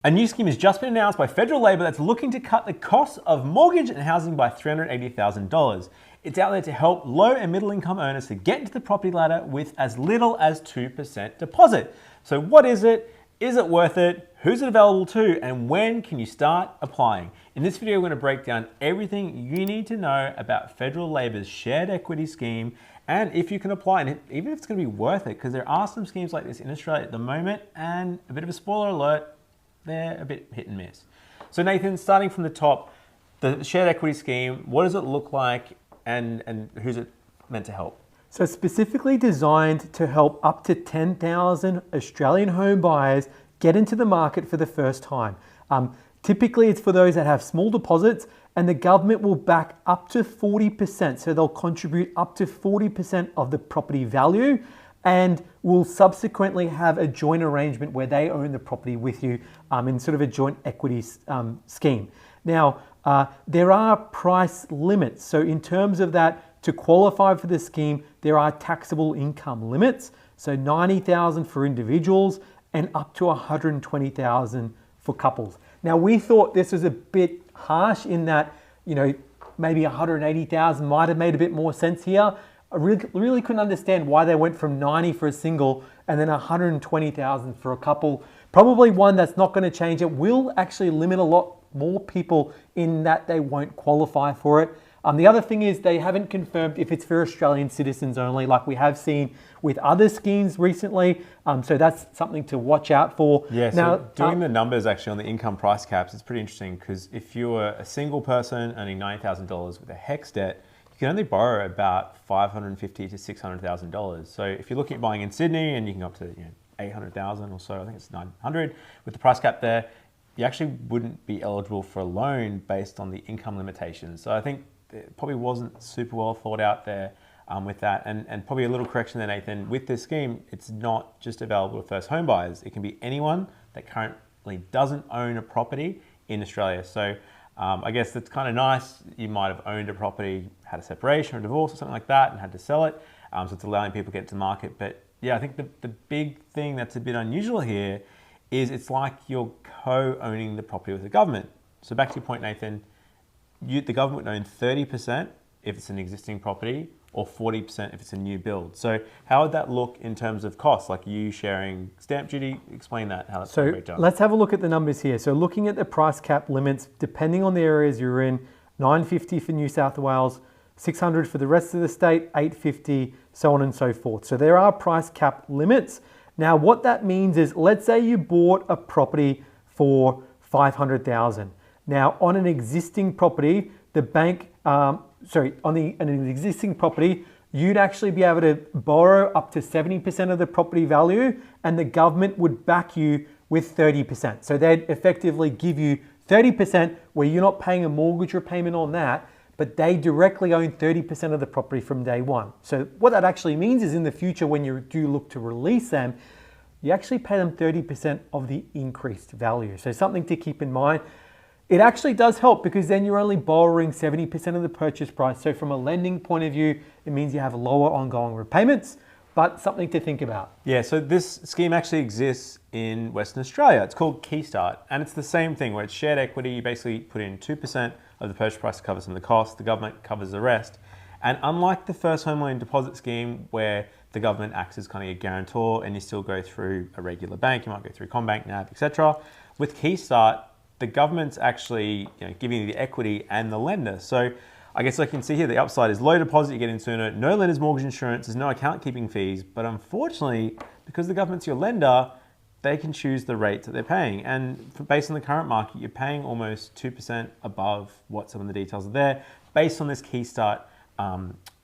A new scheme has just been announced by federal Labor that's looking to cut the cost of mortgage and housing by $380,000. It's out there to help low and middle income owners to get into the property ladder with as little as 2% deposit. So what is it? Is it worth it? Who's it available to? And when can you start applying? In this video, we're going to break down everything you need to know about federal Labor's shared equity scheme and if you can apply, and even if it's going to be worth it, because there are some schemes like this in Australia at the moment, and a bit of a spoiler alert, they're a bit hit and miss. So Nathan, starting from the top, the shared equity scheme, what does it look like and who's it meant to help? So specifically designed to help up to 10,000 Australian home buyers get into the market for the first time. Typically it's for those that have small deposits, and the government will back up to 40%. So they'll contribute up to 40% of the property value, and will subsequently have a joint arrangement where they own the property with you in sort of a joint equity scheme. Now, there are price limits. So in terms of that, to qualify for the scheme, there are taxable income limits. So 90,000 for individuals and up to 120,000 for couples. Now, we thought this was a bit harsh in that, you know, maybe 180,000 might have made a bit more sense here. I really couldn't understand why they went from 90 for a single and then 120,000 for a couple. Probably one that's not going to change. It will actually limit a lot more people in that they won't qualify for it. The other thing is they haven't confirmed if it's for Australian citizens only, like we have seen with other schemes recently. So that's something to watch out for. Yeah, now, so doing the numbers actually on the income price caps, it's pretty interesting because if you're a single person earning $90,000 with a HECS debt, you can only borrow about $550,000 to $600,000. So if you're looking at buying in Sydney and you can go up to 800,000 or so, I think it's 900 with the price cap there, you actually wouldn't be eligible for a loan based on the income limitations. So I think it probably wasn't super well thought out there with that. And probably a little correction there, Nathan, with this scheme, it's not just available to first home buyers. It can be anyone that currently doesn't own a property in Australia. So I guess that's kind of nice. You might have owned a property, had a separation or a divorce or something like that and had to sell it. So it's allowing people to get to market. But yeah, I think the big thing that's a bit unusual here is it's like you're co-owning the property with the government. So back to your point, Nathan, the government would own 30% if it's an existing property or 40% if it's a new build. So how would that look in terms of costs? Like you sharing stamp duty? Explain that, how that's going to break down. Let's have a look at the numbers here. So looking at the price cap limits, depending on the areas you're in, $950 for New South Wales, $600 for the rest of the state, $850, so on and so forth. So there are price cap limits. Now what that means is, let's say you bought a property for $500,000. Now, on an existing property, the bank, on an existing property, you'd actually be able to borrow up to 70% of the property value, and the government would back you with 30%. So they'd effectively give you 30% where you're not paying a mortgage repayment on that, but they directly own 30% of the property from day one. So what that actually means is in the future, when you do look to release them, you actually pay them 30% of the increased value. So something to keep in mind. It actually does help because then you're only borrowing 70% of the purchase price. So from a lending point of view, it means you have lower ongoing repayments, but something to think about. Yeah, so this scheme actually exists in Western Australia. It's called Keystart, and it's the same thing where it's shared equity. You basically put in 2% of the purchase price to cover some of the costs. The government covers the rest. And unlike the first home loan deposit scheme where the government acts as kind of your guarantor and you still go through a regular bank, you might go through CommBank, NAB, etc. With Keystart, the government's actually giving you the equity and the lender. So I guess I can see here the upside is low deposit, you get in sooner, no lender's mortgage insurance, there's no account keeping fees, but unfortunately, because the government's your lender, they can choose the rates that they're paying. And based on the current market, you're paying almost 2% above what some of the details are there, based on this Keystart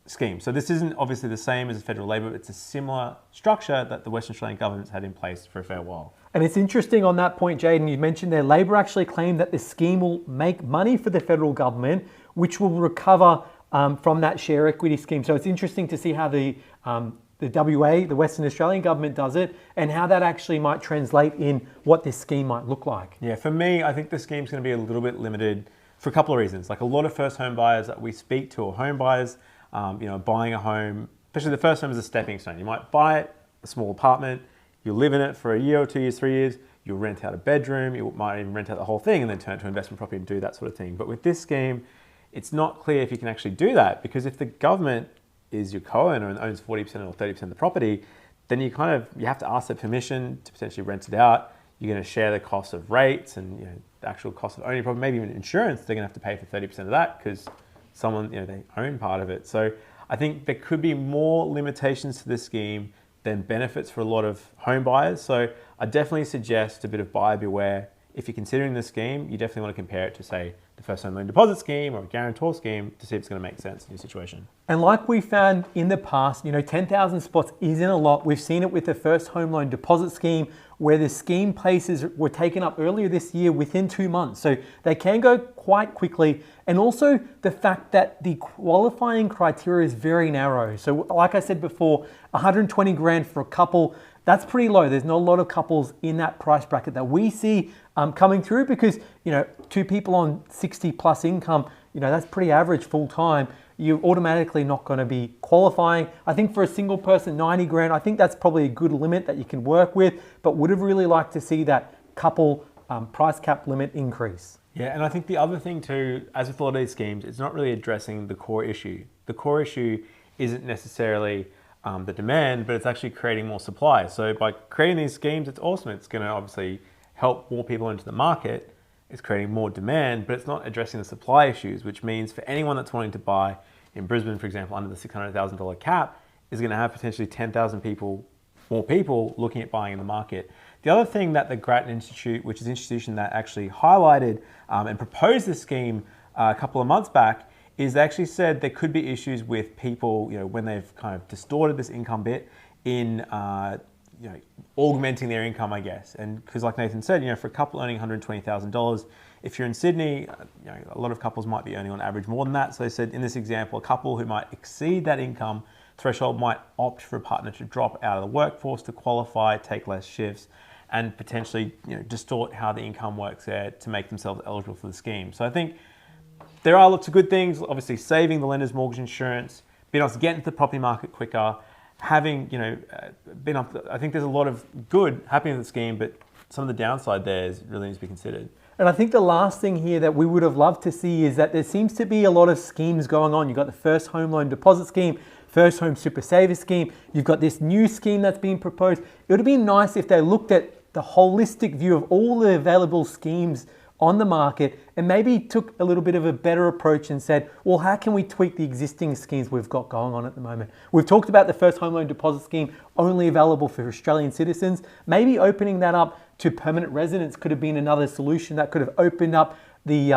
scheme. So this isn't obviously the same as the federal Labor, but it's a similar structure that the Western Australian government's had in place for a fair while. And it's interesting on that point, Jaden, you mentioned there, Labor actually claimed that the scheme will make money for the federal government, which will recover from that share equity scheme. So it's interesting to see how the WA, the Western Australian government does it, and how that actually might translate in what this scheme might look like. Yeah, for me, I think the scheme's going to be a little bit limited for a couple of reasons. Like a lot of first home buyers that we speak to, or home buyers, buying a home, especially the first home is a stepping stone. You might buy it, a small apartment, you live in it for a year or 2 years, 3 years, you'll rent out a bedroom, you might even rent out the whole thing and then turn it to investment property and do that sort of thing. But with this scheme, it's not clear if you can actually do that, because if the government is your co-owner and owns 40% or 30% of the property, then you have to ask their permission to potentially rent it out. You're going to share the cost of rates and the actual cost of owning a property, maybe even insurance. They're going to have to pay for 30% of that because someone, they own part of it. So I think there could be more limitations to this scheme than benefits for a lot of home buyers. So I definitely suggest a bit of buyer beware. If you're considering this scheme, you definitely want to compare it to, say, the first home loan deposit scheme or a guarantor scheme to see if it's going to make sense in your situation. And like we found in the past, 10,000 spots isn't a lot. We've seen it with the first home loan deposit scheme, where the scheme places were taken up earlier this year within 2 months. So they can go quite quickly. And also the fact that the qualifying criteria is very narrow. So like I said before, 120 grand for a couple, that's pretty low. There's not a lot of couples in that price bracket that we see coming through, because, two people on 60 plus income, that's pretty average full time. You're automatically not going to be qualifying. I think for a single person, 90 grand, I think that's probably a good limit that you can work with, but would have really liked to see that couple price cap limit increase. Yeah, and I think the other thing too, as with a lot of these schemes, it's not really addressing the core issue. The core issue isn't necessarily the demand, but it's actually creating more supply. So by creating these schemes, it's awesome. It's going to obviously help more people into the market. It's creating more demand, but it's not addressing the supply issues, which means for anyone that's wanting to buy in Brisbane, for example, under the $600,000 cap, is going to have potentially 10,000 more people looking at buying in the market. The other thing that the Grattan Institute, which is an institution that actually highlighted and proposed this scheme a couple of months back, is they actually said there could be issues with people, when they've kind of distorted this income bit in augmenting their income, I guess. And because like Nathan said, for a couple earning $120,000, if you're in Sydney, a lot of couples might be earning on average more than that. So they said in this example, a couple who might exceed that income threshold might opt for a partner to drop out of the workforce to qualify, take less shifts, and potentially distort how the income works there to make themselves eligible for the scheme. So I think there are lots of good things, obviously saving the lender's mortgage insurance, being able to get into the property market quicker, having, I think there's a lot of good happening in the scheme, but some of the downside there really needs to be considered. And I think the last thing here that we would have loved to see is that there seems to be a lot of schemes going on. You've got the first home loan deposit scheme, first home super saver scheme. You've got this new scheme that's being proposed. It would have been nice if they looked at the holistic view of all the available schemes on the market and maybe took a little bit of a better approach and said, well, how can we tweak the existing schemes we've got going on at the moment? We've talked about the first home loan deposit scheme only available for Australian citizens. Maybe opening that up to permanent residents could have been another solution that could have opened up the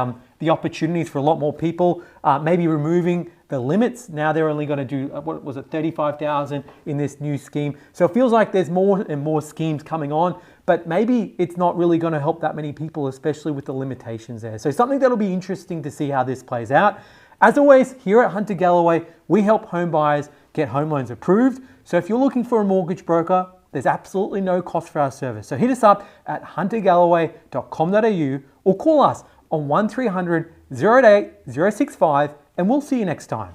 opportunities for a lot more people. Maybe removing the limits. Now they're only going to do, what was it, 35,000 in this new scheme. So it feels like there's more and more schemes coming on, but maybe it's not really going to help that many people, especially with the limitations there. So something that'll be interesting to see how this plays out. As always, here at Hunter Galloway, we help home buyers get home loans approved. So if you're looking for a mortgage broker, there's absolutely no cost for our service. So hit us up at huntergalloway.com.au or call us on 1300 088 065, and we'll see you next time.